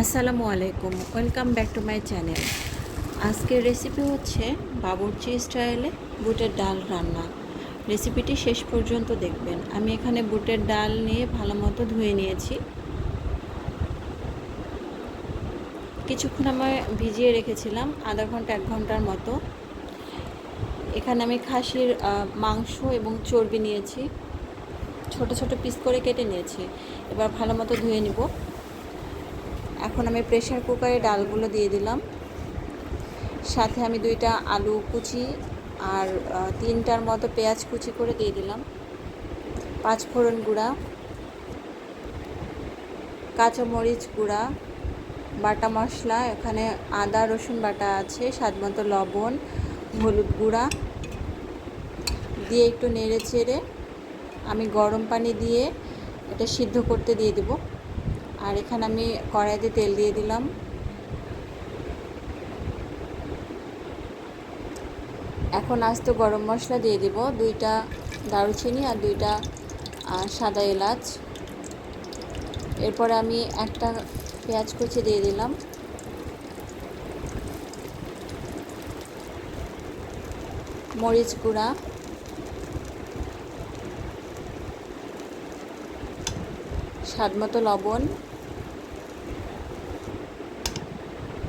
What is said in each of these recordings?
আসসালামু আলাইকুম, welcome back to my channel. আজকের রেসিপি হচ্ছে বাবুর্চি স্টাইলে বুটের ডাল রান্না। রেসিপিটি শেষ পর্যন্ত দেখবেন। আমি এখানে বুটের ডাল নিয়ে ভালো মতো ধুয়ে নিয়েছি। কিছুক্ষণ আমি ভিজিয়ে রেখেছিলাম, আধা ঘন্টা 1 ঘন্টার মতো। এখানে আমি খাসির মাংস এবং চর্বি নিয়েছি, ছোট ছোট পিস করে কেটে নিয়েছি। এবার ভালো মতো ধুয়ে নিব। এখন আমি প্রেসার কুকারে ডালগুলো দিয়ে দিলাম। সাথে আমি 2টা আলু কুচি আর 3টার মতো পেঁয়াজ কুচি করে দিয়ে দিলাম। 5 ফোড়ন গুঁড়া, কাঁচামরিচ গুঁড়া, বাটা মশলা, এখানে আদা রসুন বাটা আছে, স্বাদ মতো লবণ, হলুদ গুঁড়া দিয়ে একটু নেড়ে চেড়ে আমি গরম পানি দিয়ে এটা সিদ্ধ করতে দিয়ে দেব। আর এখানে আমি কড়াইতে তেল দিয়ে দিলাম। এখন আস্ত গরম মশলা দিয়ে দেব, 2টা দারুচিনি আর 2টা সাদা এলাচ। এরপর আমি একটা পেঁয়াজ কুচি দিয়ে দিলাম। মরিচ গুঁড়া, স্বাদ মতো লবণ,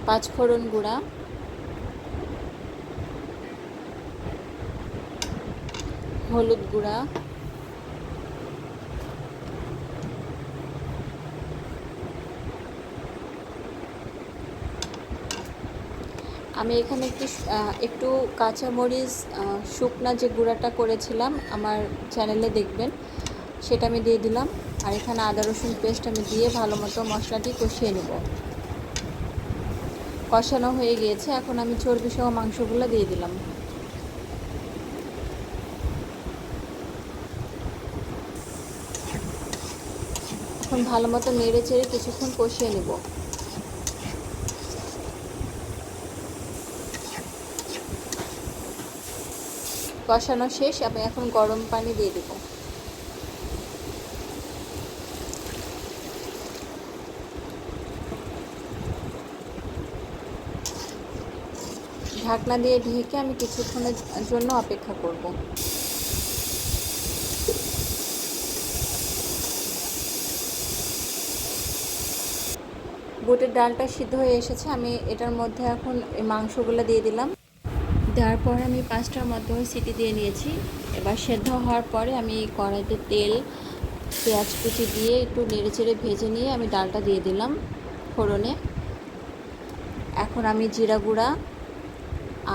5 ফোড়ন গুঁড়া, হলুদ গুঁড়া, আমি এখানে একটু কাঁচামরিচ শুকনা যে গুঁড়াটা করেছিলাম আমার চ্যানেলে দেখবেন, সেটা আমি দিয়ে দিলাম। আর এখানে আদা রসুন পেস্ট আমি দিয়ে ভালো মতো মশলাটি কষিয়ে নেব। কষানো হয়ে গিয়েছে, এখন আমি চর্বি সহ মাংসগুলো দিয়ে দিলাম। এখন ভালো মতো নেড়ে চেড়ে কিছুক্ষণ কষিয়ে নেব। কষানো শেষ, আমি এখন গরম পানি দিয়ে দেব। ঢাকনা দিয়ে ঢেকে আমি কিছুক্ষণের জন্য অপেক্ষা করব। বুটের ডালটা সিদ্ধ হয়ে এসেছে, আমি এটার মধ্যে এখন এই মাংসগুলো দিয়ে দিলাম। দেওয়ার পর আমি 5টার মতো সিটি দিয়ে নিয়েছি। এবার সেদ্ধ হওয়ার পরে আমি কড়াইতে তেল, পেঁয়াজ কুচি দিয়ে একটু নেড়েচেড়ে ভেজে নিয়ে আমি ডালটা দিয়ে দিলাম ফোড়নে। এখন আমি জিরা গুঁড়া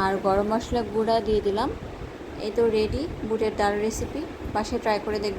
আর গরম মশলা গুঁড়া দিয়ে দিলাম। এই তো রেডি বুটের ডাল রেসিপি। বাসায় ট্রাই করে দেখবেন।